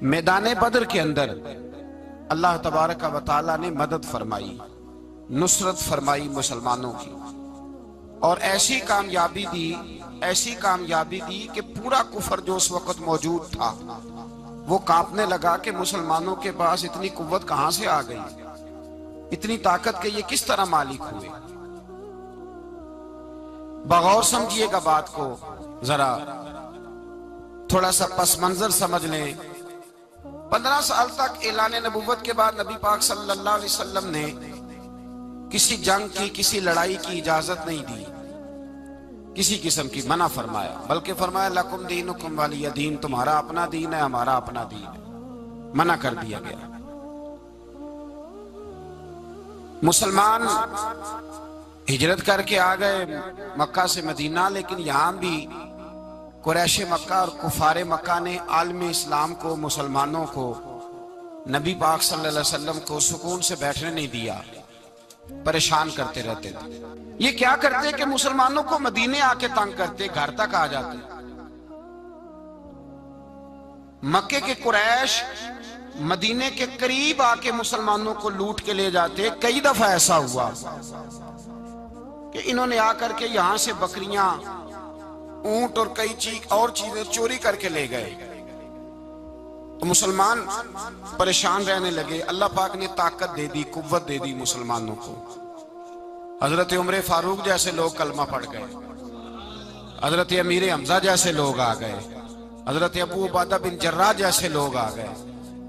मैदान बदर के अंदर अल्लाह तबारक व तआला ने मदद फरमाई, नुसरत फरमाई मुसलमानों की, और ऐसी कामयाबी दी कि पूरा कुफर जो उस वक्त मौजूद था वो कांपने लगा कि मुसलमानों के पास इतनी कुव्वत कहां से आ गई, इतनी ताकत के ये किस तरह मालिक हुए। बगौर समझिएगा बात को, जरा थोड़ा सा पस मंजर समझ लें। 15 साल तक ऐलान नबुव्वत के बाद नबी पाक सल्लल्लाहु अलैहि वसल्लम ने किसी जंग की, किसी लड़ाई की इजाजत नहीं दी, किसी किस्म की मना फरमाया, बल्कि फरमाया लकुम दीनुकुम वलिय दीन, तुम्हारा अपना दीन है, हमारा अपना दीन है। मना कर दिया गया। मुसलमान हिजरत करके आ गए मक्का से मदीना, लेकिन यहां भी कुरैश मक्का और कुफारे मक्का ने आलम इस्लाम को, मुसलमानों को, नबी पाक सल्लल्लाहु अलैहि वसल्लम को सुकून से बैठने नहीं दिया, परेशान करते रहते थे। ये क्या करते कि मुसलमानों को मदीने आके तंग करते, घर तक आ जाते। मक्के के कुरैश मदीने के करीब आके मुसलमानों को लूट के ले जाते। कई दफा ऐसा हुआ कि इन्होंने आकर के यहां से बकरियां, ऊंट और कई चीजें चोरी करके ले गए। तो मुसलमान परेशान रहने लगे। अल्लाह पाक ने ताकत दे दी, कुव्वत दे दी मुसलमानों को। हजरत उमर फारूक जैसे लोग कलमा पढ़ गए, हजरत अमीर हमजा जैसे लोग आ गए, हजरत अबू उबादा बिन जर्राह जैसे लोग आ गए,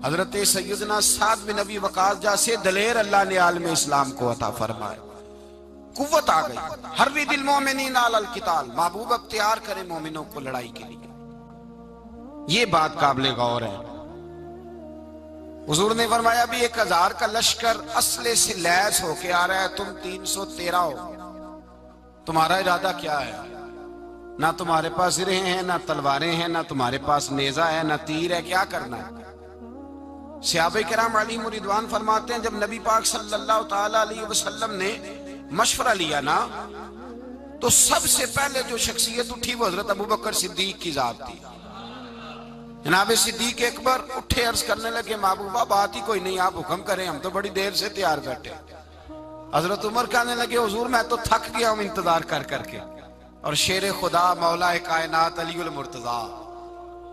हजरत सैयदना साद बिन अबी वकास जैसे दलेर अल्लाह ने आलम इस्लाम को अता फरमाए। कुव्वत आ गई। हर भी दिल मोमिनीन अलल किताल, महबूब अब तैयार करे मोमिनों को लड़ाई के लिए। ये बात काबिल गौर है। हुजूर ने फरमाया भी 1000 का लश्कर असले से लैस होके आ रहा है, तुम 313 हो, तुम्हारा इरादा क्या है? ना तुम्हारे पास सिरे हैं, ना तलवारें हैं, ना तुम्हारे पास नेजा है, ना तीर है, क्या करना है? सहाबा किराम अलैहिम रिदवान फरमाते हैं, जब नबी पाक सल्लल्लाहु ताला अलैहि वसल्लम ने मशवरा लिया ना, तो सबसे पहले जो शख्सियत उठी वो हजरत अबू बकर सिद्दीक की जात थी। जनाब सिद्दीक अकबर उठे, अर्ज करने लगे, महबूबा बात ही कोई नहीं, आप हुक्म करें, हम तो बड़ी देर से तैयार बैठे। हजरत उमर कहने लगे, हुजूर मैं तो थक गया हूं इंतजार कर करके। और शेर खुदा मौला कायनात अली उल मुर्तजा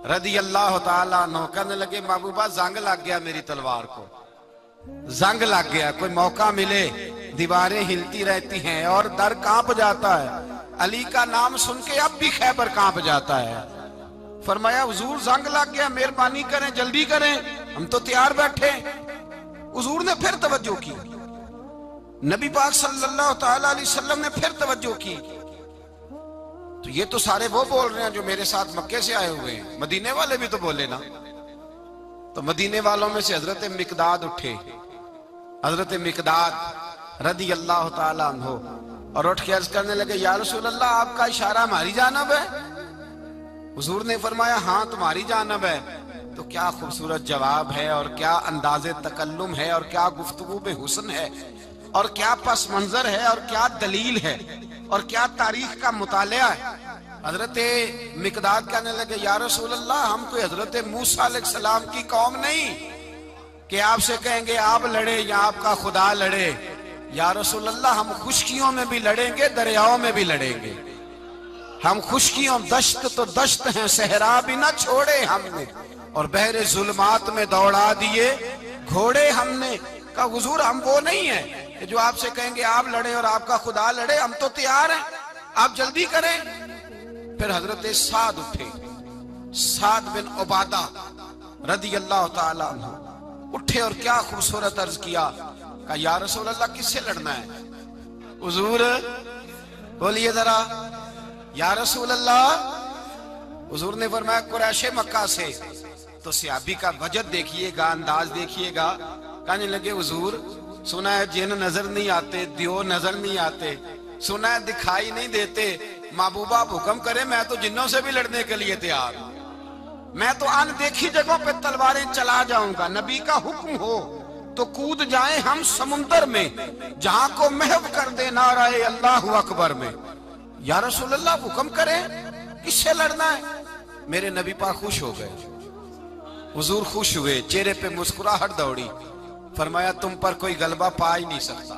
रदी अल्लाह ताला अन्हु कहने लगे, महबूबा जंग लग गया मेरी तलवार को, जंग लग गया, कोई मौका मिले, दीवारें हिलती रहती हैं और दर कांप जाता है। अली का नाम सुन के अब भी खैबर कांप जाता है। फरमाया हुजूर जंग लग गया, मेहरबानी करें, जल्दी करें, हम तो तैयार बैठे। हुजूर ने फिर तवज्जो की, नबी पाक सल्लल्लाहु ताला अलैहि वसल्लम ने फिर तवज्जो की। तो ये तो सारे वो बोल रहे हैं जो मेरे साथ मक्के से आए हुए हैं, मदीने वाले भी तो बोले ना। तो मदीने वालों में से हजरत मिकदाद उठे, हजरत मिकदाद रदी अल्लाह ताला अन्हु, और उठ के अर्ज करने लगे, या रसूल अल्लाह आपका इशारा हमारी जानब है? हुजूर ने फरमाया हाँ तुम्हारी जानब है। तो क्या खूबसूरत जवाब है, और क्या अंदाज़े तकल्लुम है, और क्या गुफ्तगू में हुस्न है, और क्या पस मंजर है, और क्या दलील है, और क्या तारीख का मुतालिया है। हजरत मिकदाद कहने लगे, या रसूल अल्लाह हम कोई हजरत मूसा अलैहिस्सलाम की कौम नहीं कि आपसे कहेंगे आप लड़े या आपका खुदा लड़े। या रसूल अल्लाह हम खुशकियों में भी लड़ेंगे, दरियाओं में भी लड़ेंगे। हम खुशकियों दश्त तो दश्त हैं, सहरा भी ना छोड़े हमने, और बहरे जुल्मात में दौड़ा दिए घोड़े हमने। कहा हुजूर हम वो नहीं है कि जो आपसे कहेंगे आप लड़े और आपका खुदा लड़े, हम तो तैयार हैं, आप जल्दी करें। फिर हजरत साद उठे, साद बिन उबादा रदी अल्लाह ताला अन्हु उठे और क्या खूबसूरत अर्ज किया। कहा या रसूल अल्लाह किससे लड़ना है? हुजूर बोलिए जरा, या रसूल अल्लाह। हुजूर ने फरमाया कुरैश मक्का से। तो सहाबी का वजद देखिएगा, अंदाज देखिएगा। कहने लगे हुजूर सुना है जिन नजर नहीं आते, दियो नजर नहीं आते, सुना है दिखाई नहीं देते, महबूबा हुक्म करे मैं तो जिन्नों से भी लड़ने के लिए तैयार हूं, मैं तो अनदेखी जगहों पे तलवारें चला जाऊंगा। नबी का हुक्म हो तो कूद जाए हम समुंदर में, जहां को महव कर दे नाराए अल्लाहु अकबर में। या रसूल अल्लाह हुक्म करें, किससे लड़ना है? मेरे नबी पाक खुश हो गए। हुजूर खुश हुए, चेहरे पे मुस्कुराहट दौड़ी। फरमाया तुम पर कोई गलबा पा ही नहीं सकता।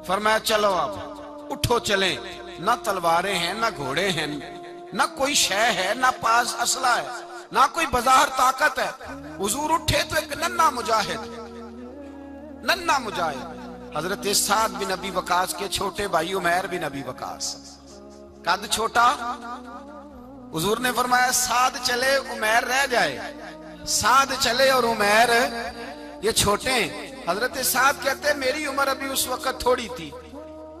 फरमाया चलो अब उठो चलें। ना तलवारें हैं, ना घोड़े हैं, ना कोई शय है, ना पास असला है, ना कोई बाजार ताकत है। हुजूर उठे तो एक नन्ना मुजाहिद हजरत साद बिन अबी वकास के छोटे भाई उमैर बिन अबी वकास, कद छोटा। हुजूर ने फरमाया साद चले उमैर रह जाए, साद चले और उमैर ये छोटे। हजरत साद कहते मेरी उम्र अभी उस वक्त थोड़ी थी,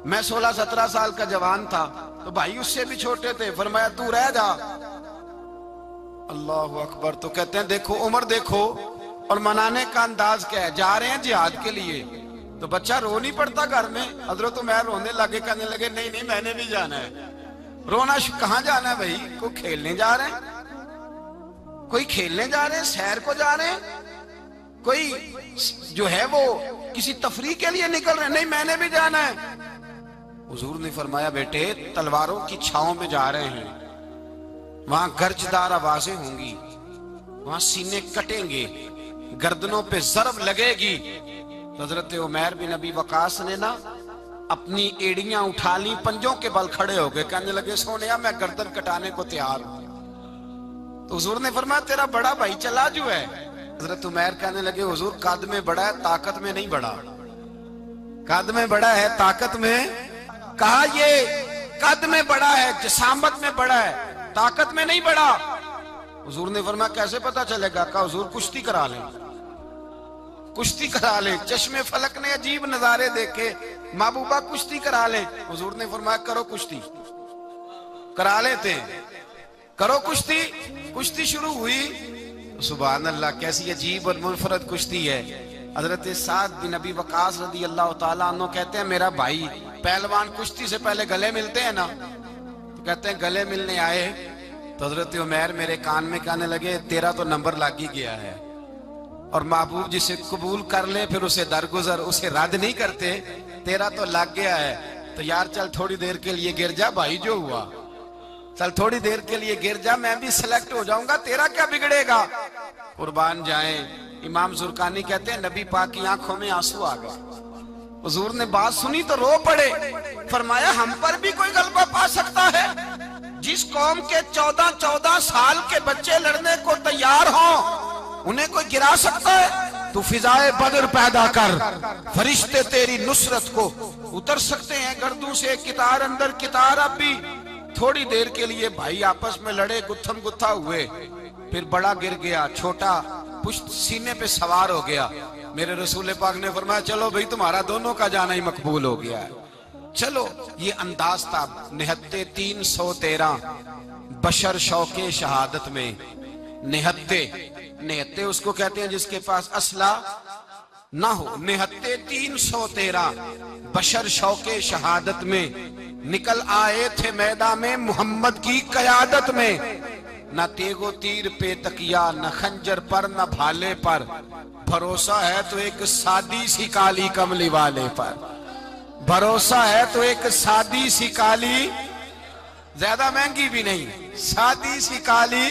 मैं 16-17 साल का जवान था, तो भाई उससे भी छोटे थे। फरमाया तू रह जा। अल्लाह अकबर। तो कहते हैं देखो उम्र देखो और मनाने का अंदाज क्या है। जा रहे हैं जिहाद के लिए, तो बच्चा रो नहीं पड़ता घर में। हजरत उमैर रोने लगे, कहने लगे नहीं नहीं मैंने भी जाना है। रोना कहाँ जाना है भाई? कोई खेलने जा रहे हैं, कोई खेलने जा रहे हैं, सैर को जा रहे हैं, कोई जो है वो किसी तफरीह के लिए निकल रहे हैं। नहीं मैंने भी जाना है। हुजूर ने फरमाया बेटे तलवारों की छाओं में जा रहे हैं, वहां गर्जदार आवाजें होंगी, वहां सीने कटेंगे, गर्दनों पे जरब लगेगी। तो हजरत उमैर बिन अबी वकास ने ना अपनी एड़ियां उठा ली, पंजों के बल खड़े हो गए, कहने लगे सोनिया मैं गर्दन कटाने को तैयार हूं। तो हुजूर ने फरमाया तेरा बड़ा भाई चला जो है। हजरत उमैर कहने लगे हुजूर कद में बड़ा है, ताकत में नहीं बड़ा। कद में बड़ा है, ताकत में। कहा ये कद में बड़ा है, जसामत में बड़ा है, ताकत में नहीं बड़ा। हुजूर ने फरमाया कैसे पता चलेगा? कहा हुजूर कुश्ती करा लें, कुश्ती करा ले। चश्मे फलक ने अजीब नजारे देखे, महबूबा कुश्ती करा ले। हुजूर ने फरमाया करो कुश्ती। करा लेते, करो कुश्ती। कुश्ती शुरू हुई। सुभान अल्लाह, कैसी अजीब और मुनफरद कुश्ती है। हजरत साद बिन अबी वकास रदी अल्लाह तआला अन्हु कहते हैं मेरा भाई पहलवान कुश्ती से पहले गले मिलते हैं ना, तो कहते हैं गले मिलने आए तो हजरत उमैर मेरे कान में कहने लगे तेरा तो नंबर लग ही गया है, और महबूब जिसे कबूल कर ले फिर उसे दरगुजर, उसे रद्द नहीं करते, तेरा तो लग गया है। तो यार चल थोड़ी देर के लिए गिर जा भाई, जो हुआ चल थोड़ी देर के लिए गिर जा, मैं भी सिलेक्ट हो जाऊंगा, तेरा क्या बिगड़ेगा। कुर्बान जाए। इमाम जुरकानी कहते हैं नबी पाक की आंखों में आंसू आ गए। हुजूर ने बात सुनी तो रो पड़े। फरमाया हम पर भी कोई गलबा पा सकता है? जिस कौम के 14-14 साल के बच्चे लड़ने को तैयार हो, उन्हें कोई गिरा सकता है? तू फिजाए बदर पैदा कर, फरिश्ते तेरी नुसरत को उतर सकते हैं गर्दों से, कितार अंदर कितार। अब भी थोड़ी देर के लिए भाई आपस में लड़े, गुत्थम गुत्था हुए, फिर बड़ा गिर गया, छोटा पुश्त सीने पे सवार हो गया। मेरे रसूल पाक ने फरमाया चलो भाई तुम्हारा दोनों का जाना ही मकबूल हो गया है, चलो। ये अंदाज था। निहत्ते 313 बशर शौके शहादत में। निहत्ते उसको कहते हैं जिसके पास असला ना हो। निहत्ते 313 बशर शौके शहादत में निकल आए थे मैदान में मोहम्मद की कयादत में। न तेगो तीर पे तकिया, न खंजर पर, न भाले पर, भरोसा है तो एक सादी सी काली कमली वाले पर। भरोसा है तो एक सादी सी काली, ज्यादा महंगी भी नहीं, सादी सी काली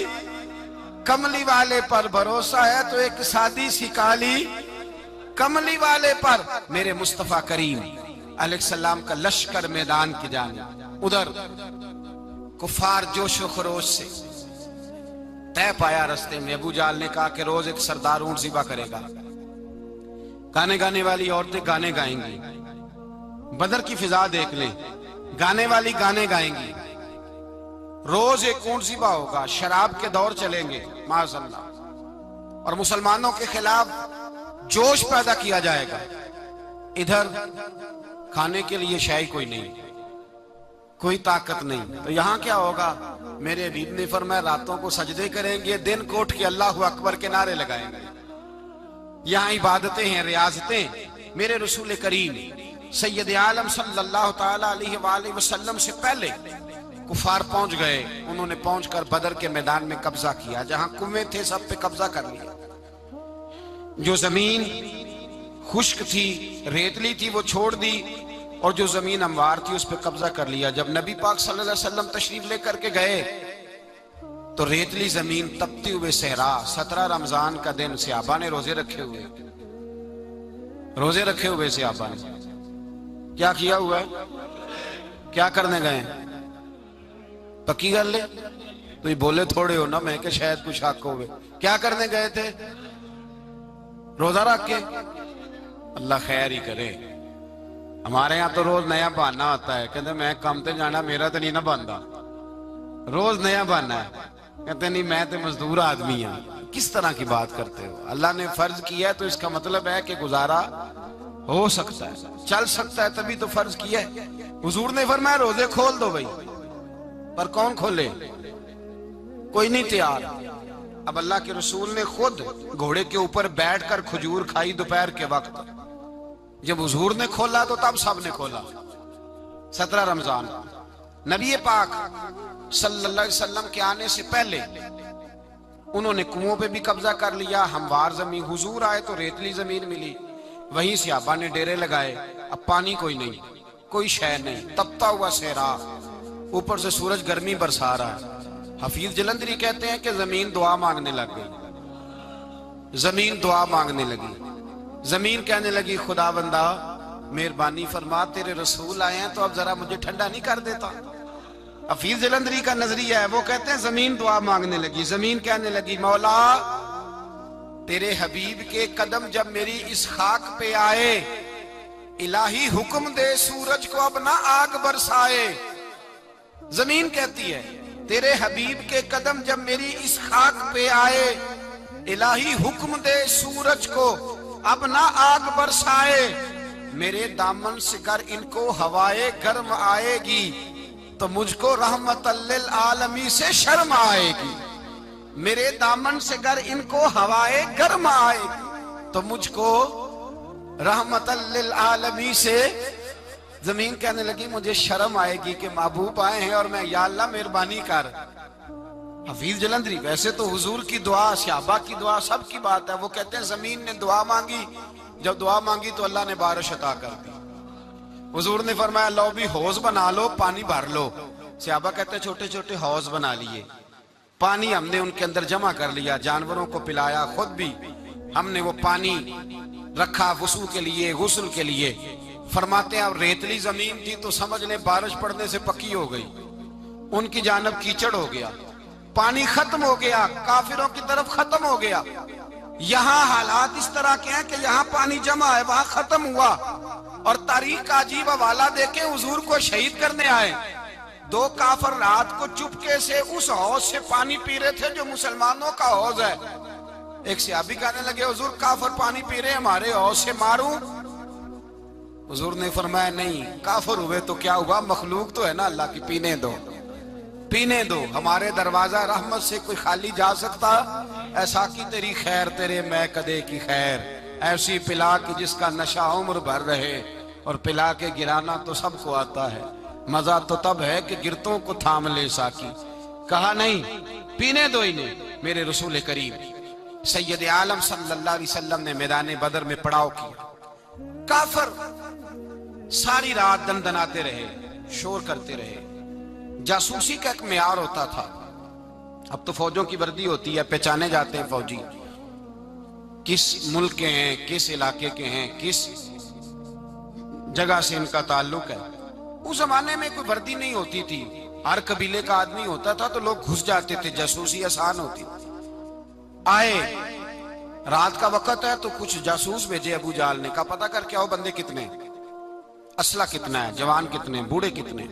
कमली वाले पर। भरोसा है तो एक सादी सी काली कमली वाले पर। मेरे मुस्तफा करीम अलैहिस्सलाम का लश्कर मैदान की जानिब, उधर कुफार जोशो खरोश से तय पाया रास्ते में। अबू जाल ने कहा कि रोज एक सरदार ऊंट ज़िबा करेगा, गाने गाने वाली औरतें गाने गाएंगी, बदर की फिजा देख लें, गाने वाली गाने गाएंगी, रोज एक ऊंट ज़िबा होगा, शराब के दौर चलेंगे माज़अल्लाह, और मुसलमानों के खिलाफ जोश पैदा किया जाएगा। इधर खाने के लिए शाही कोई नहीं, कोई ताकत नहीं। तो यहां क्या होगा? मेरे हबीब ने फरमाया रातों को सजदे करेंगे, दिन को उठ के अल्लाह अकबर के नारे लगाएंगे। यहाँ इबादतें हैं, रियाजतें। मेरे रसूल करीम सैयद आलम सल्लल्लाहु ताला अलैहि वसल्लम से पहले कुफार पहुंच गए। उन्होंने पहुंचकर बदर के मैदान में कब्जा किया, जहां कुएं थे सब पे कब्जा कर लिया। जो जमीन खुश्क थी, रेतली थी, वो छोड़ दी, और जो जमीन हमवार थी उस पर कब्जा कर लिया। जब नबी पाक सल्लल्लाहु अलैहि वसल्लम तशरीफ लेकर के गए तो रेतली जमीन, तपती हुए सहरा, 17 रमजान का दिन सहाबा ने रोजे रखे हुए, रोजे रखे हुए सहाबा ने क्या किया हुआ है? क्या करने गए? पक्की गल ले, तो बोले थोड़े हो ना, मैं कि शायद कुछ हक हो। क्या करने गए थे? रोजा रख के। अल्लाह खैर ही करे। हमारे यहाँ तो रोज नया बहाना आता है, कहते मैं काम ते जाना, मेरा तो नहीं ना बनता। रोज नया बहाना है, कहते नहीं मैं तो मजदूर आदमी हूं। किस तरह की बात करते हो? अल्लाह ने फर्ज किया है तो इसका मतलब है कि गुजारा हो सकता है, चल सकता है, तभी तो फर्ज किया है। हुजूर ने फरमाया रोजे खोल दो भाई, पर कौन खोले? कोई नहीं तैयार। अब अल्लाह के रसूल ने खुद घोड़े के ऊपर बैठकर खजूर खाई दोपहर के वक्त। जब हुजूर ने खोला तो तब सब ने खोला। 17 रमजान नबी पाक सल्लल्लाहु अलैहि वसल्लम के आने से पहले उन्होंने कुओं पे भी कब्जा कर लिया, हमवार जमीन। हुजूर आए तो रेतली जमीन मिली, वहीं सहाबा ने डेरे लगाए। अब पानी कोई नहीं, कोई शय नहीं, तपता हुआ सहरा, ऊपर से सूरज गर्मी बरसा रहा है। हफीज जलंधरी कहते हैं कि जमीन दुआ मांगने लग गई। जमीन दुआ मांगने लगी। जमीन कहने लगी खुदा बंदा मेहरबानी फरमा, तेरे रसूल आए हैं तो अब जरा मुझे ठंडा नहीं कर देता। हफीज जलंधरी का नजरिया है, वो कहते हैं जमीन दुआ मांगने लगी। जमीन कहने लगी मौला तेरे हबीब के कदम जब मेरी इस खाक पे आए, इलाही हुक्म दे सूरज को अब ना आग बरसाए। जमीन कहती है तेरे हबीब के कदम जब मेरी इस खाक पे आए, इलाही हुक्म दे सूरज को अब ना आग बरसाए। मेरे दामन से कर इनको हवाए गर्म आएगी तो मुझको रहमतल्लिल आलमी से शर्म आएगी। मेरे दामन से कर इनको हवाए गर्म आएगी तो मुझको रहमतल्लिल आलमी से। जमीन कहने लगी मुझे शर्म आएगी कि महबूब आए हैं और मैं, या अल्लाह मेहरबानी कर। हफीज जलंधरी, वैसे तो हुजूर की दुआ, सहाबा की दुआ, सब की बात है। वो कहते हैं जमीन ने दुआ मांगी, जब दुआ मांगी तो अल्लाह ने बारिश अता कर दी। हुजूर ने फरमाया लो भी हौज बना लो, पानी भर लो। सहाबा कहते हैं छोटे छोटे हौज बना लिए, पानी हमने उनके अंदर जमा कर लिया, जानवरों को पिलाया, खुद भी हमने वो पानी रखा वुसू के लिए, गुस्ल के लिए। फरमाते हैं अब रेतली जमीन थी तो समझ ले बारिश पड़ने से पक्की हो गई, उनकी जानब कीचड़ हो गया, पानी खत्म हो गया, काफिरों की तरफ खत्म हो गया। यहाँ हालात इस तरह के हैं कि यहाँ पानी जमा है, वहां खत्म हुआ। और तारीख का अजीब हवाला देके हुजूर को शहीद करने आए। 2 काफिर रात को चुपके से उस हौज से पानी पी रहे थे जो मुसलमानों का हौज है। एक सहाबी कहने लगे हुजूर काफिर पानी पी रहे, हमारे हौज से मारूं? हुजूर ने फरमाया नहीं, काफिर हुए तो क्या हुआ, मखलूक तो है ना अल्लाह की, पीने दो, पीने दो। हमारे दरवाजा रहमत से कोई खाली जा सकता? ऐसा की तेरी खैर तेरे मैं कदे की खैर, ऐसी पिला कि जिसका नशा उम्र भर रहे, और पिला के गिराना तो सबको आता है, मजा तो तब है कि गिरतों को थाम ले साकी। कहा नहीं, पीने दो इन्हें। मेरे रसूल करीम सैयद आलम सल्लल्लाहु अलैहि वसल्लम ने मैदान बदर में पड़ाव किया। काफिर सारी रात दनदनाते रहे, शोर करते रहे। जासूसी का एक मेयार होता था। अब तो फौजों की वर्दी होती है, पहचाने जाते हैं फौजी किस मुल्क के हैं, किस इलाके के हैं, किस जगह से इनका ताल्लुक है। उस जमाने में कोई वर्दी नहीं होती थी, हर कबीले का आदमी होता था तो लोग घुस जाते थे, जासूसी आसान होती थी। आए रात का वक्त है तो कुछ जासूस भेजे अबू जाल ने, कहा पता करके आओ बंदे कितने, असला कितना है, जवान कितने, बूढ़े कितने,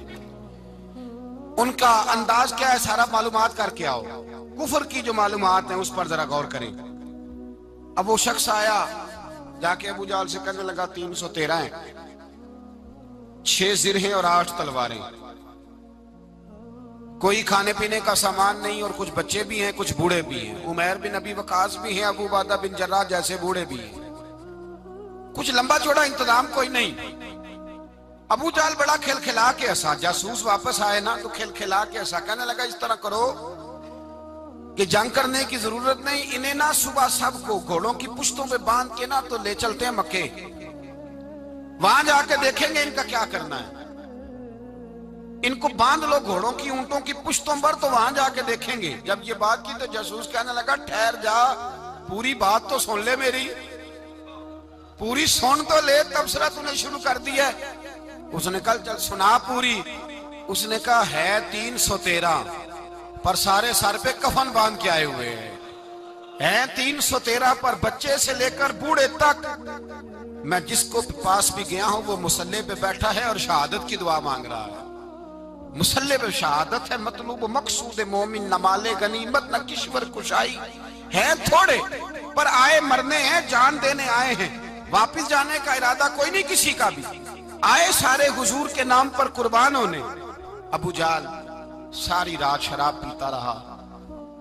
उनका अंदाज क्या है, सारा मालूमात करके आओ। कुफर की जो मालूमात है उस पर जरा गौर करें। अब वो शख्स आया, जाके अबू जाल से कहने लगा 313 हैं, 6 जिरहें और 8 तलवारें, कोई खाने पीने का सामान नहीं, और कुछ बच्चे भी हैं, कुछ बूढ़े भी हैं। उमैर बिन अबी वकास भी हैं, अबू उबादा बिन जर्राह जैसे बूढ़े भी हैं। कुछ लंबा चौड़ा इंतजाम कोई नहीं। अबू जाल बड़ा खिलखिला के हंसा। जासूस वापस आए ना तो खिलखिला के हंसा, कहने लगा इस तरह करो कि जंग करने की जरूरत नहीं, इन्हें ना सुबह सबको घोड़ों की पुश्तों पे बांध के ना तो ले चलते हैं मक्के, वहां जाके देखेंगे इनका क्या करना है। इनको बांध लो घोड़ों की ऊंटों की पुश्तों पर, तो वहां जाके देखेंगे। जब ये बात की तो जासूस कहने लगा ठहर जा, पूरी बात तो सुन ले मेरी, पूरी सुन तो ले, तबसरा तूने शुरू कर दिया। उसने कहा चल सुना पूरी। उसने कहा है 313, पर सारे सर पे कफन बांध के आए हुए हैं 313 पर, बच्चे से लेकर बूढ़े तक। मैं जिसको पास भी गया हूं वो मुसल्ले पे बैठा है और शहादत की दुआ मांग रहा है। मुसल्ले पे शहादत है, मतलूब मकसूद मोमिन, न माले गनीमत न किश्वर कुशाई है थोड़े, पर आए मरने हैं, जान देने आए हैं, वापिस जाने का इरादा कोई नहीं किसी का भी। आए सारे हुजूर के नाम पर कुर्बान होने। अबू जाल सारी रात शराब पीता रहा।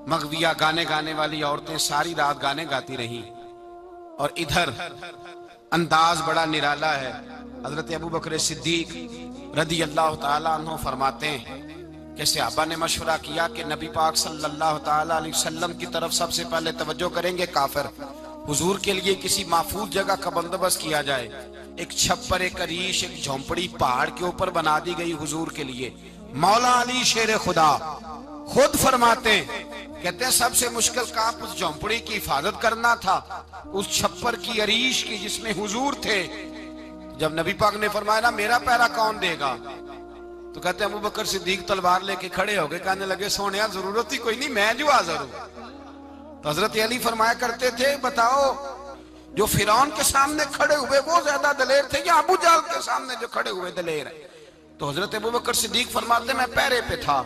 मगविया गाने गाने वाली औरतें सारी रात गाने गाती रही। और इधर अंदाज बड़ा निराला है। हजरत अबू बकर सिद्दीक रदी अल्लाह ताला अन्हु फरमाते हैं कि सहाबा ने मशवरा किया कि नबी पाक सल्लल्लाहु ताला अलैहि वसल्लम की तरफ सबसे पहले तवज्जो करेंगे काफिर। हुजूर के लिए किसी महफूज जगह का बंदोबस्त किया जाए। एक छप्पर, एक अरीश, एक झोंपड़ी पहाड़ के ऊपर बना दी गई हुजूर के लिए। मौला अली शेर खुदा खुद फरमाते हैं, कहते हैं सबसे मुश्किल काम उस झोंपड़ी की हिफाजत करना था, उस छप्पर की, अरीश की, जिसमें हुजूर थे। जब नबी पाक ने फरमाया ना मेरा पहरा कौन देगा, तो कहते हैं अबू बकर सिद्दीक तलवार लेके खड़े हो गए, कहने लगे सोनिया जरूरत ही कोई नहीं, मैं जो हाजिर हूं। तो हजरत अली फरमाया करते थे बताओ जो फिरौन के सामने खड़े हुए वो ज्यादा दलेर थे या अबू जाल के सामने जो खड़े हुए दलेर है? तो हजरत अबू बकर सिद्दीक फरमाते मैं पहरे पे था।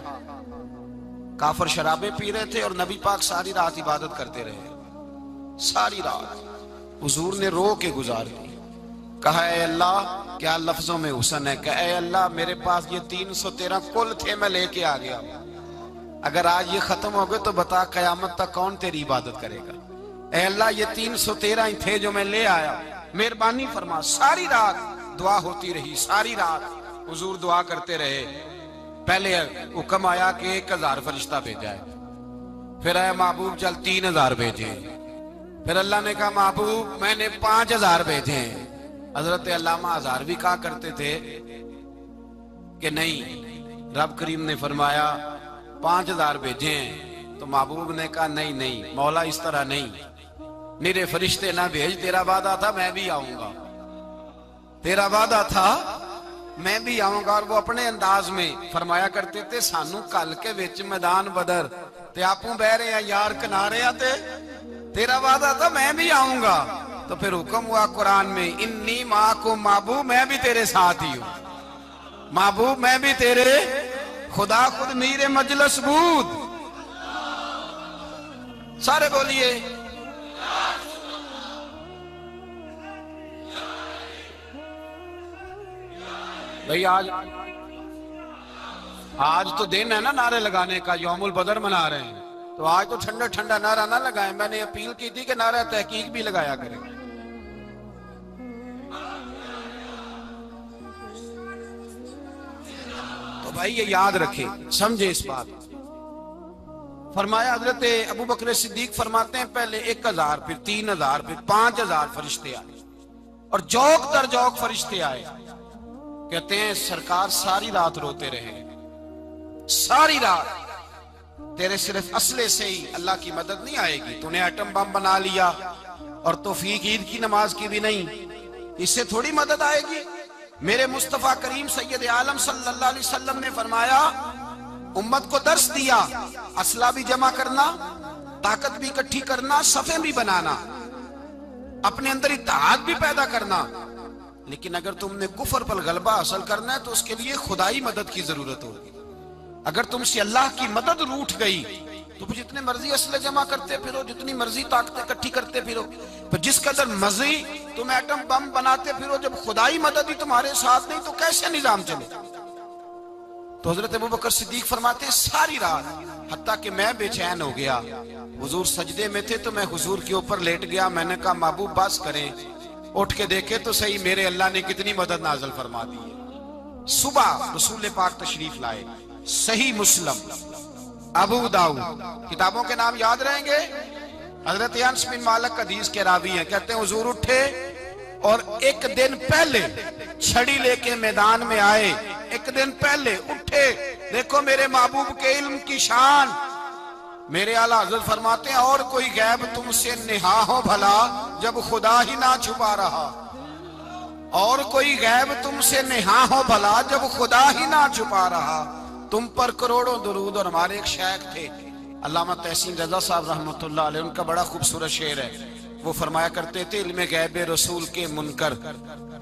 काफर शराबें पी रहे थे और नबी पाक सारी रात इबादत करते रहे। सारी रात हुजूर ने रो के गुजार दी। कहा ए अल्लाह, क्या लफ्जों में हुसन है, कहा ए अल्लाह मेरे पास ये 313 कुल थे, मैं लेके आ गया, अगर आज ये खत्म हो गए तो बता कयामत तक कौन तेरी इबादत करेगा। ए अल्लाह ये 313 ही थे जो मैं ले आया, मेहरबानी फरमा। सारी रात दुआ होती रही, सारी रात हुजूर दुआ करते रहे। पहले हुक्म आया कि 1000 फरिश्ता भेजा है, फिर आया महबूब चल 3000 भेजे, फिर अल्लाह ने कहा महबूब मैंने 5000 भेजे। हजरत अल्लामा हजार भी कहा करते थे कि नहीं, रब करीम ने फरमाया 5000 भेजे हैं। तो महबूब ने कहा नहीं नहीं मौला इस तरह नहीं, मेरे फरिश्ते ना भेज, तेरा वादा था मैं भी आऊंगा, तेरा वादा था मैं भी आऊंगा। और वो अपने अंदाज में फरमाया करते थे सानू कल के विच मैदान बदर ते आपू बह रहे हैं यार किनारे आते, तेरा वादा था मैं भी आऊंगा। तो फिर हुक्म हुआ कुरान में इन्नी माँ को महबूब मैं भी तेरे साथ ही हूं, महबूब मैं भी तेरे, खुदा खुद मीरे मजलस बूद। सारे बोलिए भाई। आज तो दिन है ना नारे लगाने का, यौमुल बदर मना रहे हैं, तो आज तो ठंडा ठंडा नारा ना लगाएं। मैंने अपील की थी कि नारा तहकीक भी लगाया करें। तो भाई ये याद रखे, समझे इस बात। फरमाया हजरत अबू बकर सिद्दीक फरमाते हैं पहले 1000, फिर 3000, फिर 5000 फरिश्ते आए और जौक दर जौक फरिश्ते आए। कहते हैं सरकार सारी रात रोते रहे, सारी रात। तेरे सिर्फ असले से ही अल्लाह की मदद नहीं आएगी, तूने एटम बम बना लिया और तौफीक ईद की नमाज की भी नहीं, इससे थोड़ी मदद आएगी। मेरे मुस्तफा करीम सैयद आलम सल्लल्लाहु अलैहि वसल्लम ने फरमाया, उम्मत को दर्स दिया, असला भी जमा करना, ताकत भी इकट्ठी करना, सफे भी बनाना, अपने अंदर इत्तेहाद भी पैदा करना। लेकिन अगर तुमने कुफर पर गलबा हासिल करना है तो उसके लिए खुदाई मदद की जरूरत होगी। अगर तुमसे अल्लाह की मदद रूठ गई तो जितने मर्जी असले जमा करते फिरो, जितनी मर्जी ताकतें इकट्ठी करते फिरो, पर जिस कदर मर्जी तुम एटम बम बनाते फिरो, जब खुदाई मदद ही तुम्हारे साथ नहीं तो कैसे निजाम चले। तो हजरत अबू बकर सिद्दीक फरमाते हैं सारी रात, हत्ता कि मैं बेचैन हो गया। हुजूर सजदे में थे तो मैं हुजूर के ऊपर लेट गया। मैंने कहा महबूब बस करें, उठ के देखे तो सही मेरे अल्लाह ने कितनी मदद नाज़िल फरमा दी है। सुबह रसूल पाक तशरीफ लाए, सही मुस्लिम, अबू दाऊद, किताबों के नाम याद रहेंगे। हजरत अनस बिन मालिक हदीस के रावी हैं, कहते हैं हुजूर उठे और एक दिन पहले छड़ी लेके मैदान में आए एक दिन पहले उठे, देखो मेरे महबूब के इल्म की शान। मेरे आला हज़रत फरमाते हैं और कोई गैब तुमसे निहा हो भला जब खुदा ही ना छुपा रहा, और कोई गैब तुमसे निहा हो भला जब खुदा ही ना छुपा रहा। तुम पर करोड़ों दुरूद। और हमारे एक शेख थे अल्लामा तहसीन रजा साहब रहमतुल्लाह अलैह, उनका बड़ा खूबसूरत शेर है। वो फरमाया करते थे, इल्म गैब रसूल के मुनकर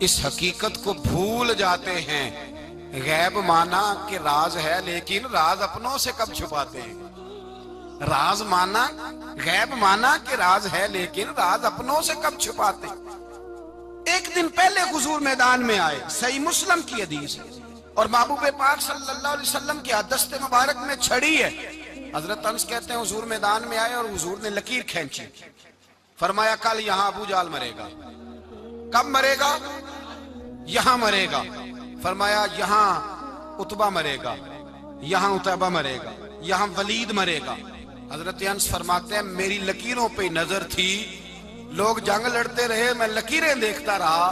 इस हकीकत को भूल जाते हैं, गैब माना कि राज है लेकिन राज अपनों से कब छुपाते हैं। राज माना, गैब माना कि राज है लेकिन राज अपनों से कब छुपाते। एक दिन पहले हुजूर मैदान में आए, सही मुस्लिम की हदीस, और महबूब पाक सल्लल्लाहु अलैहि वसल्लम की दस्ते मुबारक में छड़ी है। हजरत अनस कहते हैं हुजूर मैदान में आए और हुजूर ने लकीर खींची, फरमाया कल यहां अबू जाल मरेगा। कब मरेगा? यहां मरेगा। फरमाया यहां उतबा मरेगा, यहां उतबा मरेगा, यहां वलीद मरेगा। हजरत अनस फरमाते हैं मेरी लकीरों पे नजर थी, लोग जंग लड़ते रहे, मैं लकीरें देखता रहा।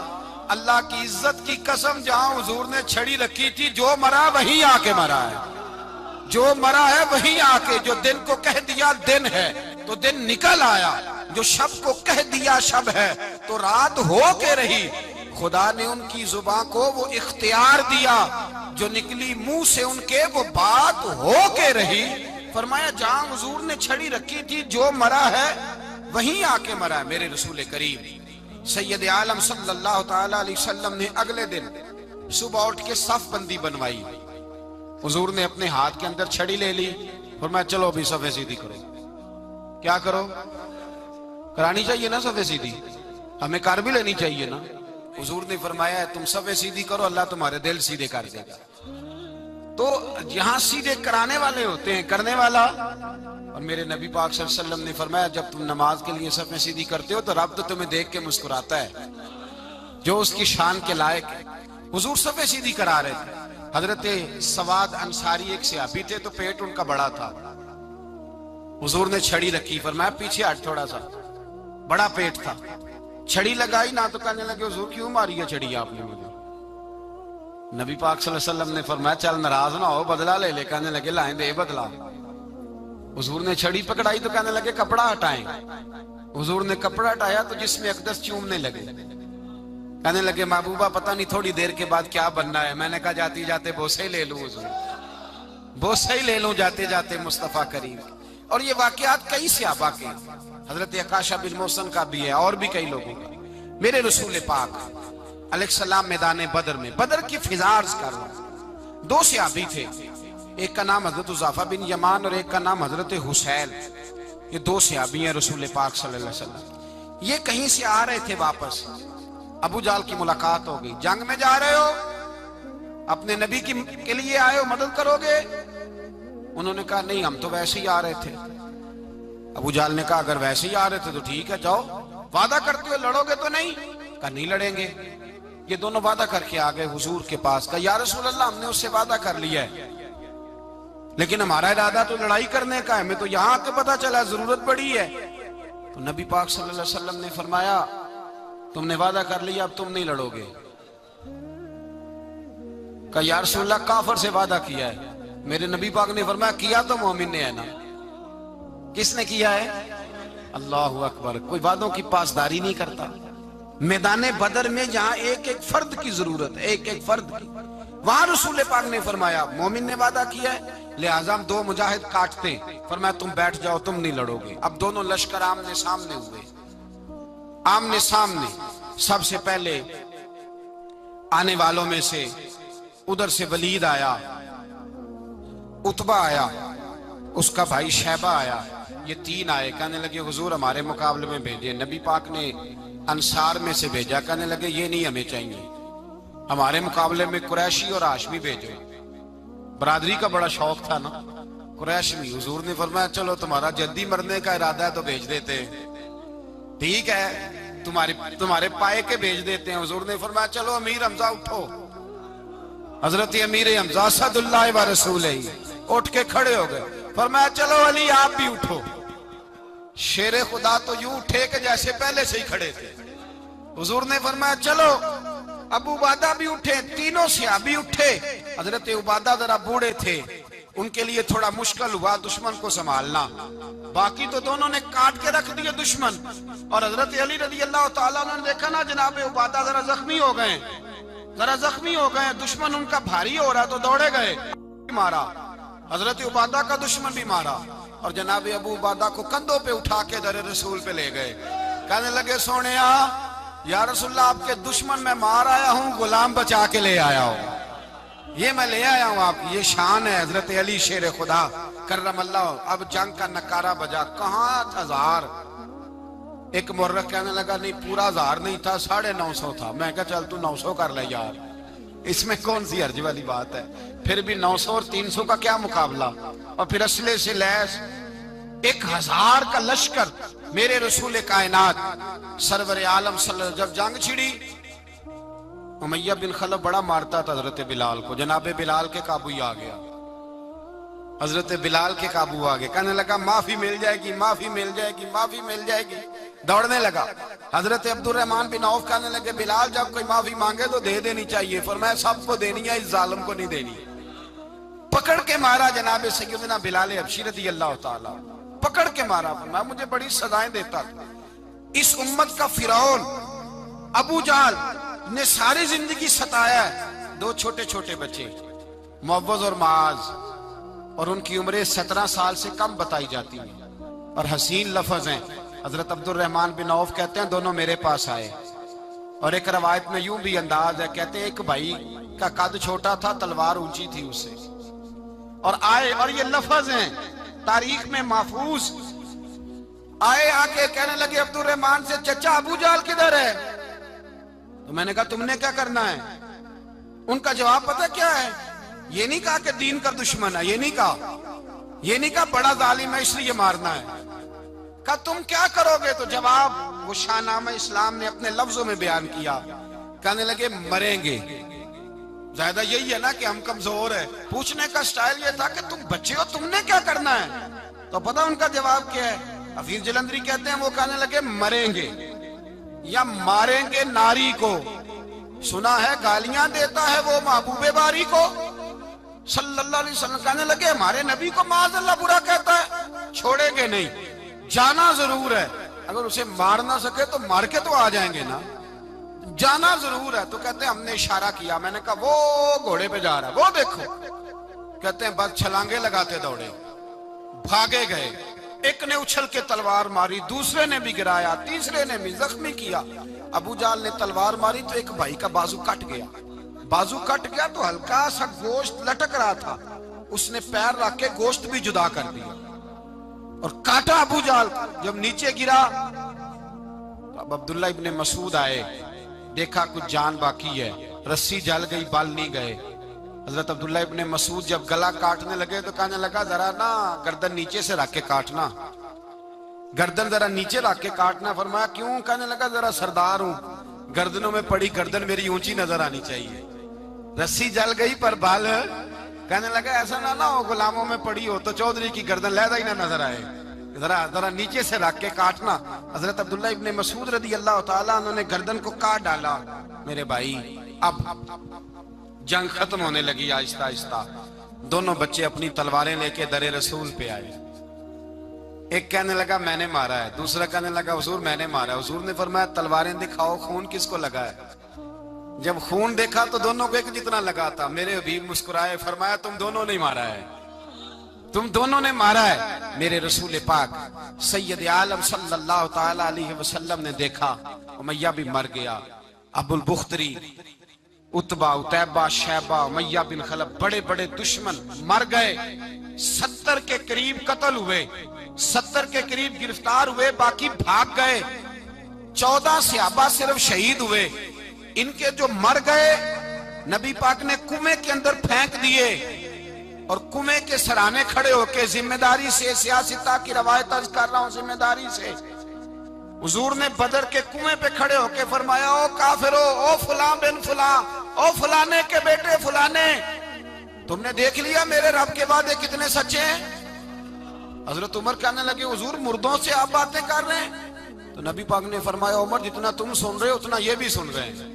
अल्लाह की इज्जत की कसम, जहां हुजूर ने छड़ी रखी थी, जो मरा वहीं आके मरा है, जो मरा है वहीं आके। जो दिन को कह दिया दिन है तो दिन निकल आया, जो शब को कह दिया शब है तो रात हो के रही। खुदा ने उनकी जुबान को वो इख्तियार दिया, जो निकली मुंह से उनके वो बात हो के रही। फरमाया जहां हुजूर ने छड़ी रखी थी, जो मरा है वहीं आके मरा है मेरे रसूल करीम सैयद आलम सल्लल्लाहु ताला अलैहि वसल्लम ने अगले दिन सुबह उठ के सफ बंदी बनवाई। हुजूर ने अपने हाथ के अंदर छड़ी ले ली, फरमाया चलो अभी सफे सीधी करो। क्या करो? करानी चाहिए ना सफे सीधी, हमें कर भी लेनी चाहिए ना। हुजूर ने फरमाया तुम सफे सीधी करो, अल्लाह तुम्हारे दिल सीधे कर देगा। तो यहां सीधे कराने वाले होते हैं, करने वाला। और मेरे नबी पाक सल्लल्लाहु अलैहि वसल्लम ने फरमाया जब तुम नमाज के लिए सफे सीधी करते हो तो रब तो तुम्हें देख के मुस्कुराता है, जो उसकी शान के लायक है। हुजूर सफे सीधी करा रहे थे। हजरत सवाद अंसारी एक सहाबी थे, तो पेट उनका बड़ा था। हुजूर ने छड़ी रखी, फरमाया पीछे हट थोड़ा सा, बड़ा पेट था। छड़ी लगाई ना तो कहने लगे हुजूर क्यों मारी है छड़ी आपने मुझे। नबी पाक सल्लल्लाहु अलैहि वसल्लम ने फरमाया चल नाराज ना हो, बदला ले ले। कहने लगे लाए दे बदला। हुजूर ने छड़ी पकड़ाई तो कहने लगे कपड़ा हटाएं। हुजूर ने कपड़ा हटाया तो जिसमें अकदस चूमने लगे। कहने लगे महबूबा पता नहीं थोड़ी देर के बाद क्या बनना है। मैंने कहा जाते जाते बोसे ही ले लूं हुजूर, बोसे ही ले लूं जाते जाते मुस्तफा करीम। और ये वाकयात कई सहाबा के, हजरत अकाशा बिन मोहसन का भी है और भी कई लोगों का। मेरे रसूल पाक अलैहिस्सलाम मैदान बदर में, बदर की फिजार्स कर रहा हूं, दो सहाबी थे, एक का नाम हजरत उज़ाफा बिन यमान और एक का नाम हजरत हुसैन। ये दो सहाबी हैं रसूल पाक सल्लल्लाहु अलैहि वसल्लम। ये कहीं से आ रहे थे वापस, अबू जाल की मुलाकात हो गई। जंग में जा रहे हो, अपने नबी के लिए आए हो, मदद करोगे? उन्होंने कहा नहीं हम तो वैसे ही आ रहे थे। अबू जाल ने कहा अगर वैसे ही आ रहे थे तो ठीक है जाओ, वादा करते हो लड़ोगे तो नहीं? कहा नहीं लड़ेंगे। ये दोनों वादा करके आ गए हुजूर के पास। कहा या रसूल अल्लाह हमने उससे वादा कर लिया है, लेकिन हमारा इरादा तो लड़ाई करने का है, हमें तो यहाँ आके पता चला जरूरत पड़ी है। तो नबी पाक सल्लल्लाहु अलैहि वसल्लम ने फरमाया तुमने वादा कर लिया, अब तुम नहीं लड़ोगे। कहा या रसूल अल्लाह काफर से वादा किया है। मेरे नबी पाक ने फरमाया किया तो मोमिन ने है ना। किसने किया है? अल्लाहु अकबर। कोई वादों की पासदारी नहीं करता। मैदान बदर में जहां एक एक फर्द की जरूरत है, एक एक फर्द की, वहां रसूल पाक ने फरमाया मोमिन ने वादा किया है, लिहाजा हम दो मुजाहिद काटते। फरमाया तुम बैठ जाओ, तुम नहीं लड़ोगे। अब दोनों लश्कर आमने सामने हुए, आमने सामने। सबसे पहले आने वालों में से उधर से वलीद आया, उतबा आया, उसका भाई शैबा आया, ये तीन आए। कहने लगे हुजूर हमारे मुकाबले में भेजे। नबी पाक ने अंसार में से भेजा, कहने लगे ये नहीं हमें चाहिए, हमारे मुकाबले में कुरैशी और हाशमी भेजो। बरादरी का बड़ा शौक था ना कुरैशी। हुजूर ने फरमाया चलो तुम्हारा जल्दी मरने का इरादा है तो भेज देते हैं, ठीक है तुम्हारे पाए के भेज देते हैं। हुजूर ने फरमाया चलो अमीर हमजा उठो। हजरत अमीर हमजा सदुल्लाह व रसूल उठ के खड़े हो गए। फरमाया चलो अली आप भी उठो। शेरे खुदा तो यूं उठे कि जैसे पहले से ही खड़े थे। हुजूर ने फरमाया चलो। अबू बादा भी उठे, तीनों सहाबी उठे। हजरत उबादा जरा बूढ़े थे, उनके लिए थोड़ा मुश्किल हुआ दुश्मन को संभालना। बाकी तो दोनों ने काट के रख दिए दुश्मन। और हजरत अली रजी अल्लाह तआला ने देखा ना जनाब उबादा जरा जख्मी हो गए, दुश्मन उनका भारी हो रहा तो दौड़े गए, मारा। हजरत उबादा का दुश्मन भी मारा और जनाब अबू उबादा को कंधों पे उठा के दर रसूल पे ले गए। कहने लगे सोने या रसूलल्लाह, आपके दुश्मन मैं मार आया हूँ, गुलाम बचा के ले आया हूँ, ये मैं ले आया हूँ आप। ये शान है हजरत अली शेर खुदा करमल्लाह। अब जंग का नकारा बजा, कहाँ 1000। एक मुर्रख कहने लगा नहीं पूरा 1000 नहीं था, 950 था। मैं कहा चल तू 900 कर ले यार, इसमें कौन सी हर्ज वाली बात है। फिर भी 900 और 300 का क्या मुकाबला। और फिर असले से लैस 1000 का लश्कर मेरे रसूल कायनात सरवर आलम सल्लल्लाहु, जब जंग छिड़ी उमैया बिन खलफ बड़ा मारता था हजरत बिलाल को, जनाबे बिलाल के काबू ही आ गया, हजरत बिलाल के काबू आ गए। कहने लगा माफी मिल जाएगी, माफी मिल जाएगी, माफी मिल जाएगी, दौड़ने लगा। हजरत अब्दुर्रहमान बिन औफ कहने लगे बिलाल जब कोई माफी मांगे तो दे देनी चाहिए, फरमाया सबको देनी है, इस जालिम को नहीं देनी। पकड़ के मारा जनाब सैयदना बिलाल हबशी रज़ी अल्लाह ताला, पकड़ के मारा। फरमाया मुझे बड़ी सजाएं देता था। इस उम्मत का फिरौन अबू जाल ने सारी जिंदगी सताया है। 2 छोटे छोटे बच्चे मुअव्वज़ और माज, और उनकी उम्रें 17 साल से कम बताई जाती है और हसीन लफ्ज हैं। हजरत अब्दुर्रहमान बिन औफ कहते हैं दोनों मेरे पास आए, और एक रवायत में यूं भी अंदाज है, कहते हैं एक भाई का कद छोटा था, तलवार ऊंची थी उससे, और आए, और ये लफ्ज हैं तारीख में महफूज, आए आके कहने लगे अब्दुर्रहमान से चचा अबू जाल किधर है। तो मैंने कहा तुमने क्या करना है। उनका जवाब पता क्या है, ये नहीं कहा कि दीन का दुश्मन है, ये नहीं कहा बड़ा जालिम है इसलिए मारना है। कहा तुम क्या करोगे। तो जवाब वो शाहनामा इस्लाम ने अपने लफ्जों में बयान किया। कहने लगे मरेंगे। ज्यादा यही है ना कि हम कमजोर है। पूछने का स्टाइल ये था कि तुम बच्चे हो, तुमने क्या करना है। तो पता उनका जवाब क्या है, हफीज जलंधरी कहते हैं वो कहने लगे मरेंगे या मारेंगे नारी को। सुना है गालियां देता है वो महबूबे बारी को सल्लल्लाहु अलैहि वसल्लम। कहने लगे हमारे नबी को माज़अल्लाह बुरा कहता है, छोड़ेंगे नहीं, जाना जरूर है। अगर उसे मार ना सके तो मार के तो आ जाएंगे ना, जाना जरूर है। तो कहते हैं हमने इशारा किया, मैंने कहा वो घोड़े पे जा रहा है, वो देखो। कहते हैं बस छलांगे लगाते दौड़े, भागे गए। एक ने उछल के तलवार मारी, दूसरे ने भी गिराया, तीसरे ने भी जख्मी किया। अबू जाल ने तलवार मारी तो एक भाई का बाजू कट गया। बाजू कट गया तो हल्का सा गोश्त लटक रहा था, उसने पैर रख के गोश्त भी जुदा कर दिया और काटा अबू जाल। जब नीचे गिरा तो अब अब्दुल्ला इब्ने मसूद आए, देखा कुछ जान बाकी है, रस्सी जल गई, बाल नहीं गए। हजरत अब्दुल्ला इब्ने मसूद जब गला काटने लगे तो कहने लगा जरा ना गर्दन नीचे से रख के काटना, गर्दन जरा नीचे रख के काटना। फरमाया क्यों। कहने लगा जरा सरदार हूं, गर्दनों में पड़ी गर्दन मेरी ऊंची नजर आनी चाहिए। रस्सी जल गई पर बाल, कहने लगा ऐसा ना हो गुलामों में पड़ी हो तो चौधरी की गर्दन लहदा ही ना नजर आए, जरा नीचे से रख के काटना। हजरत अब्दुल्ला इब्ने मसूद रज़ी अल्लाह ताला उन्होंने गर्दन को काट डाला। मेरे भाई अब जंग खत्म होने लगी आहिस्ता आहिस्ता। दोनों बच्चे अपनी तलवारें लेके दरे रसूल पे आए। एक कहने लगा मैंने मारा है, दूसरा कहने लगा हुजूर मैंने मारा है। हुजूर ने फरमाया तलवारें दिखाओ, खून किसको लगा है। जब खून देखा तो दोनों को एक जितना लगा था। मेरे हबीब मुस्कुराए, फरमाया तुम दोनों ने मारा है, तुम दोनों ने मारा है। मेरे रसूल पाक सैयद आलम सल्लल्लाहु ताला अलैहि वसल्लम ने देखा उमैया भी मर गया। अबुल बुख्तरी, उतबा, उतैबा, शैबा, उमैया बिन खलफ बड़े बड़े दुश्मन मर गए। 70 के करीब कत्ल हुए, 70 के करीब गिरफ्तार हुए, बाकी भाग गए। 14 सहाबा सिर्फ शहीद हुए। इनके जो मर गए नबी पाक ने कुएं के अंदर फेंक दिए और कुएं के सराहने खड़े होके जिम्मेदारी से, सियासता की रवायत अर्ज कर रहा हूं, जिम्मेदारी से हुजूर ने बदर के कुएं पे खड़े होके फरमाया ओ काफिरो, ओ फुला बिन फुला, ओ फलाने के बेटे फलाने, तुमने देख लिया मेरे रब के वादे कितने सच्चे हैं। हजरत उमर कहने लगे हुजूर मुर्दों से आप बातें कर रहे हैं। तो नबी पाक ने फरमाया उमर जितना तुम सुन रहे हो उतना ये भी सुन रहे हैं।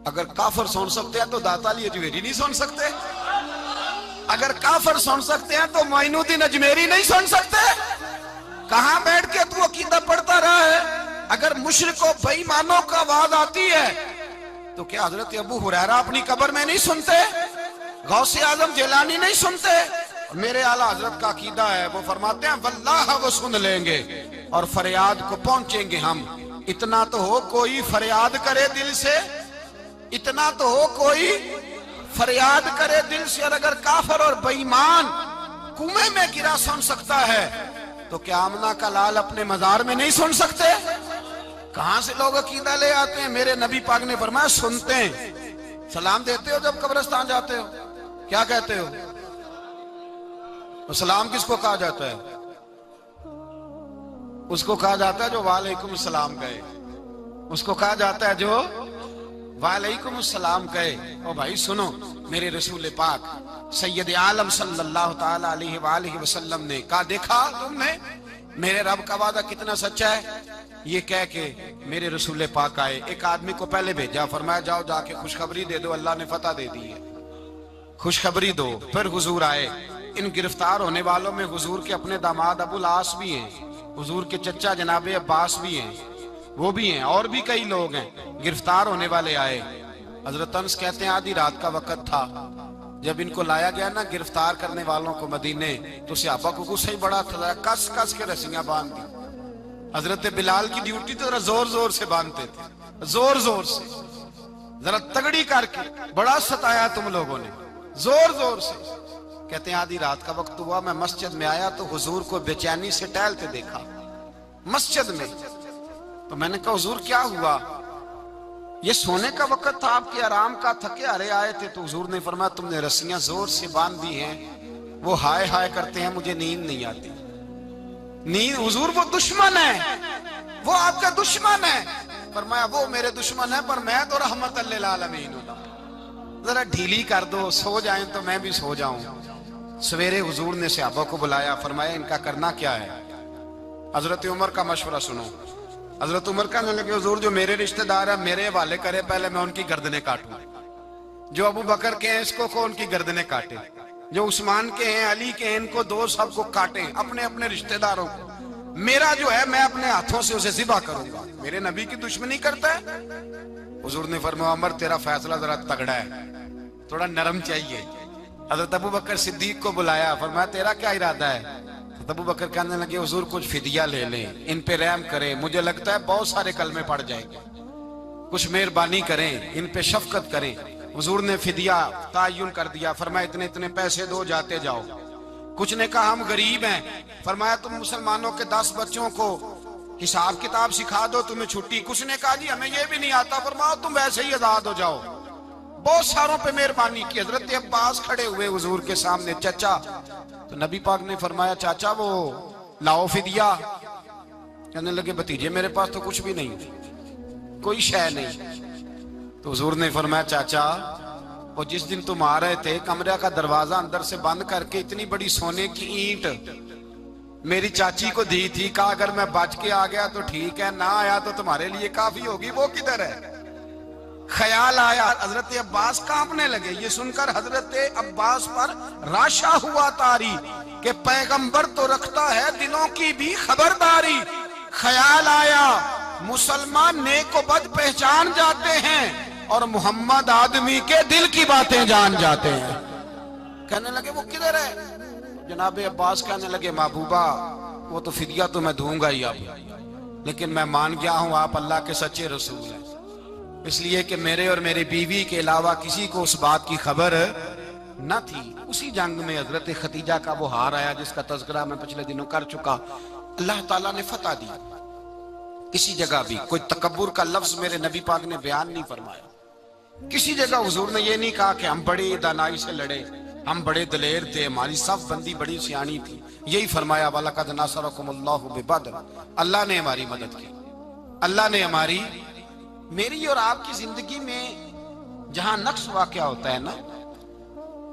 अगर काफर सुन सकते हैं तो दाता अली अजमेरी नहीं सुन सकते? अगर काफर सुन सकते हैं तो मोइनुद्दीन अजमेरी नहीं सुन सकते? कहां बैठ के तू अकीदा पढ़ता रहा है? अगर मुशरिकों बेईमानों का आवाज आती है तो क्या हजरत अबू हुरैरा अपनी कब्र में नहीं सुनते? गौसे आजम जिलानी नहीं सुनते? मेरे आला हजरत का अकीदा है, वो फरमाते हैं वल्लाह वो सुन लेंगे और फरियाद को पहुंचेंगे हम। इतना तो हो कोई फरियाद करे दिल से, इतना तो हो कोई फरियाद करे दिल से। और अगर काफर और बेईमान कुएं में गिरा सुन सकता है तो क्या आमना का लाल अपने मजार में नहीं सुन सकते? कहां से लोग अकीदा ले आते हैं? मेरे नबी पाक ने फरमाया सुनते हैं। सलाम देते हो जब कब्रिस्तान जाते हो? क्या कहते हो? तो सलाम किसको कहा जाता है? उसको कहा जाता है जो वालेकुम सलाम कहे, उसको कहा जाता है जो वालेकुम सलाम कहे। ओ भाई सुनो, मेरे रसूल पाक सैयद आलम सल्लल्लाहु ताला अलैहि वसल्लम ने कहा, देखा तुमने मेरे रब का वादा कितना सच्चा है? ये कह के मेरे रसूल पाक आए, एक आदमी को पहले भेजा, फरमाया जाओ जाके खुशखबरी दे दो, अल्लाह ने फतह दे दी है, खुशखबरी दो। फिर हुजूर आए। इन गिरफ्तार होने वालों में हुजूर के अपने दामाद अबुल आस भी हैं, हुजूर के चचा जनाबे अब्बास भी हैं, वो भी हैं, और भी कई लोग हैं। गिरफ्तार होने वाले आए। हजरत अनस कहते हैं आधी रात का वक्त था, जब इनको लाया गया ना गिरफ्तार करने वालों को मदीने, तो सहाबा को गुस्सा ही बड़ा था, कस कस के रस्सियां बांध दी। हजरत बिलाल की ड्यूटी तो जरा जोर जोर से बांधते थे, जोर जोर से, जरा तगड़ी करके, बड़ा सताया तुम लोगों ने, जोर जोर से। कहते हैं आधी रात का वक्त हुआ, मैं मस्जिद में आया तो हुजूर को बेचैनी से टहलते देखा मस्जिद में। तो मैंने कहा हुजूर क्या हुआ? ये सोने का वक्त था, आपके आराम का, थके हारे आए थे। तो हुजूर ने फरमाया तुमने रस्सियां जोर से बांध दी हैं, वो हाय हाय करते हैं, मुझे नींद नहीं आती। नींद? हुजूर वो दुश्मन है, वो आपका दुश्मन है। फरमाया वो मेरे दुश्मन है पर मैं तो रहमत लिल आलमीन हूं, जरा ढीली कर दो, सो जाएं तो मैं भी सो जाऊं। सवेरे हुजूर ने सहाबा को बुलाया, फरमाया इनका करना क्या है? हजरत उमर का मशवरा सुनो। हजरत उमर कहने लगे हुजूर जो मेरे रिश्तेदार है मेरे हवाले करे, पहले मैं उनकी गर्दनें काटूं। जो अबू बकर के हैं इसको को उनकी गर्दनें काटे, जो उस्मान के हैं अली के हैं इनको दो, सबको काटे, अपने अपने रिश्तेदारों को। मेरा जो है मैं अपने हाथों से उसे ज़िबा करूंगा। मेरे नबी की दुश्मनी करता है। हुजूर ने फरमाया उमर तेरा फैसला जरा तगड़ा है, थोड़ा नरम चाहिए। हजरत अबू बकर सिद्दीक को बुलाया, फरमाया तेरा क्या इरादा है? तो अबू बकर कहने लगे हुजूर कुछ फिदिया ले लें, इन पे रहम करें, मुझे लगता है बहुत सारे कलमे पड़ जाएंगे, कुछ मेहरबानी करें, इन पे शफकत करें। हुजूर ने फिदिया तायुन कर दिया, फरमाया इतने इतने पैसे दो, जाते जाओ। कुछ ने कहा हम गरीब हैं, फरमाया तुम मुसलमानों के 10 बच्चों को हिसाब किताब सिखा दो, तुम्हें छुट्टी। कुछ ने कहा जी हमें ये भी नहीं आता, फरमाया तुम वैसे ही आजाद हो जाओ। बहुत सारों पे मेहरबानी की। हजरत अब्बास खड़े हुए हुजूर के सामने, चाचा। तो नबी पाक ने फरमाया चाचा वो लाओ फिदिया। कहने लगे भतीजे मेरे पास तो कुछ भी नहीं, कोई शय नहीं। तो हुजूर ने फरमाया चाचा वो जिस दिन तुम आ रहे थे कमरे का दरवाजा अंदर से बंद करके इतनी बड़ी सोने की ईंट मेरी चाची को दी थी, कहा अगर मैं बच के आ गया तो ठीक है, ना आया तो तुम्हारे लिए काफी होगी, वो किधर है? ख्याल आया। हजरत अब्बास कांपने लगे। ये सुनकर हजरत अब्बास पर राशा हुआ तारी कि पैगंबर तो रखता है दिलों की भी खबरदारी। ख्याल आया मुसलमान नेक व बद पहचान जाते हैं और मोहम्मद आदमी के दिल की बातें जान जाते हैं। कहने लगे वो किधर है? जनाब अब्बास कहने लगे महबूबा वो तो फिदिया तो मैं दूंगा ही अब, लेकिन मैं मान गया हूं आप अल्लाह के सच्चे रसूल हैं, इसलिए कि मेरे और मेरी बीवी के अलावा किसी को उस बात की खबर न थी। उसी जंग में हजरत खतीजा का वो हार आया जिसका तज़किरा मैं पिछले दिनों कर चुका। अल्लाह ताला ने फतह दी। किसी जगह भी कोई तकब्बुर का लफ्ज मेरे नबी पाक ने बयान नहीं फरमाया। किसी जगह हुजूर ने ये नहीं कहा कि हम बड़ी दानाई से लड़े, हम बड़े दलेर थे, हमारी सफ बंदी बड़ी सियानी थी। यही फरमाया वलक़द नसरकुमुल्लाहु बिबद्र, अल्लाह ने हमारी मदद की, अल्लाह ने हमारी, मेरी और आपकी जिंदगी में जहां नक्स वाक़या होता है ना,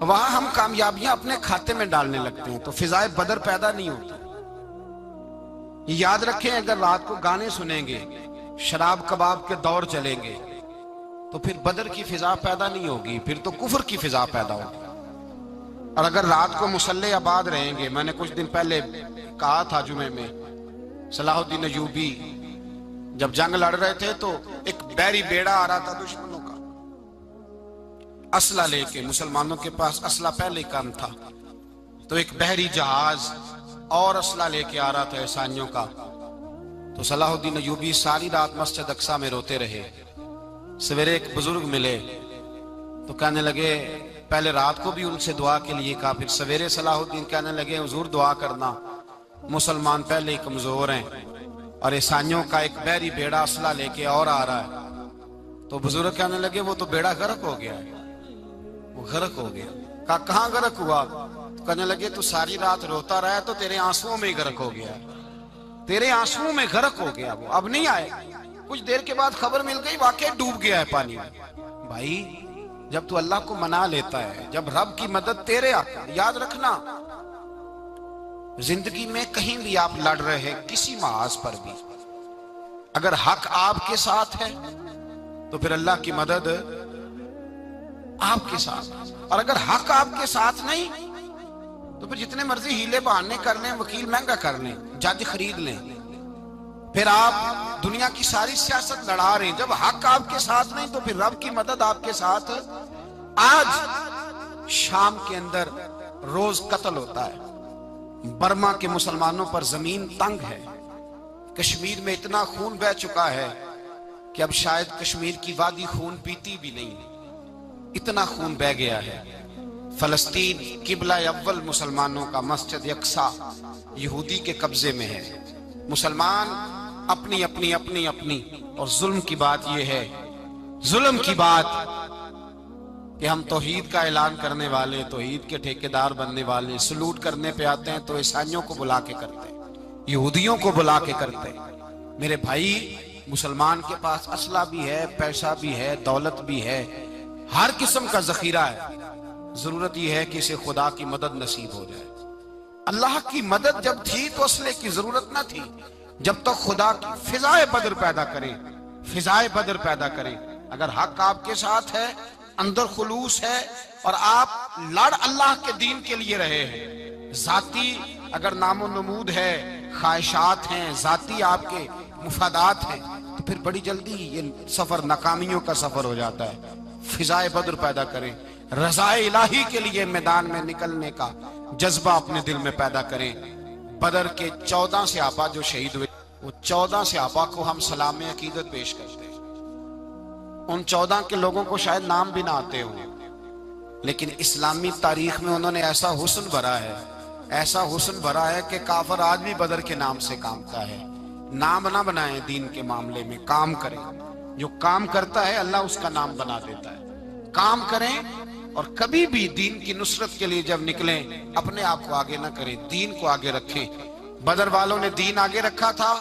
वहां हम कामयाबियां अपने खाते में डालने लगते हैं तो फिजाए बदर पैदा नहीं होती। याद रखें अगर रात को गाने सुनेंगे, शराब कबाब के दौर चलेंगे, तो तो फिर बदर की फिजा पैदा नहीं होगी, फिर तो कुफर की फिजा पैदा होगी। और अगर रात को मुसल्ले आबाद रहेंगे, मैंने कुछ दिन पहले कहा था जुमे में, सलाहुद्दीन अयूबी जब जंग लड़ रहे थे तो एक बैरी बेड़ा आ रहा था दुश्मनों का, असला लेके। मुसलमानों के पास असला पहले कम था, तो एक बहरी जहाज और असला लेके आ रहा था ईसाइयों का। तो सलाहुद्दीन अयूबी सारी रात मस्जिद अक्सा में रोते रहे। सवेरे एक बुजुर्ग मिले तो कहने लगे, पहले रात को भी उनसे दुआ के लिए कहा, फिर सवेरे सलाहुद्दीन कहने लगे हुजूर दुआ करना, मुसलमान पहले ही कमजोर हैं और ईसाइयों का एक बहरी बेड़ा असला लेके और आ रहा है। तो बुजुर्ग कहने लगे वो तो बेड़ा गर्क हो गया है, वो गर्क हो गया। कहा कहाँ गर्क हुआ? तो कहने लगे तू सारी रात रोता रहा तो तेरे आंसुओं में गर्क हो गया, तेरे आंसुओं में गर्क हो गया, वो अब नहीं आए। कुछ देर के बाद खबर मिल गई वाकई डूब गया है पानी में। भाई जब तू अल्लाह को मना लेता है, जब रब की मदद तेरे आता है, याद रखना जिंदगी में कहीं भी आप लड़ रहे हैं, किसी महाज पर भी, अगर हक आपके साथ है तो फिर अल्लाह की मदद आपके साथ। और अगर हक आपके साथ नहीं तो फिर जितने मर्जी हीले बहाने कर लें, वकील महंगा कर लें, जज खरीद लें, फिर आप दुनिया की सारी सियासत लड़ा रहे हैं। जब हक आपके साथ नहीं तो फिर रब की मदद आपके साथ। आज शाम के अंदर रोज कत्ल होता है, बर्मा के मुसलमानों पर जमीन तंग है, कश्मीर में इतना खून बह चुका है कि अब शायद कश्मीर की वादी खून पीती भी नहीं, इतना खून बह गया है। फलस्तीन किबला अव्वल मुसलमानों का मस्जिद अक्सा यहूदी के कब्जे में है। मुसलमान अपनी अपनी अपनी अपनी, और जुल्म की बात यह है, जुल्म की बात कि हम तौहीद का ऐलान करने वाले, तौहीद के ठेकेदार बनने वाले, सलूट करने पे आते हैं तो ईसाइयों को बुला के करते हैं, यहूदियों को बुला के करते हैं। मेरे भाई मुसलमान के पास असला भी है, पैसा भी है, दौलत भी है, हर किस्म का जखीरा है। जरूरत यह है कि इसे खुदा की मदद नसीब हो जाए। अल्लाह की मदद जब थी तो असले की जरूरत ना थी। जब तक तो खुदा की फिजाए बदर पैदा करें, फिजाए बदर पैदा करें। अगर हक आपके साथ है, अंदर खुलूस है और आप लड़ अल्लाह के दीन के लिए रहे हैं, जाती अगर नामो नमूद है, ख्वाहिशात हैं, जाती आपके मुफादात हैं, तो फिर बड़ी जल्दी ये सफर नाकामियों का सफर हो जाता है। फिजाए बदर पैदा करें, रज़ाए इलाही के लिए मैदान में निकलने का जज्बा अपने दिल में पैदा करें। बदर के 14 सहाबा जो शहीद हुए, वो 14 सहाबा को हम सलाम अकीदत पेश करते हैं। उन 14 के लोगों को शायद नाम भी ना आते हो, लेकिन इस्लामी तारीख में उन्होंने ऐसा हुस्न भरा है, ऐसा हुस्न भरा है कि काफिर आज भी बदर के नाम से कामता है। नाम ना बनाएं दीन के मामले में, काम करें। जो काम करता है अल्लाह उसका नाम बना देता है। काम करें और कभी भी दीन की नुसरत के लिए जब निकलें अपने आप को आगे ना करें, दीन को आगे रखें। बदर वालों ने दीन आगे रखा था,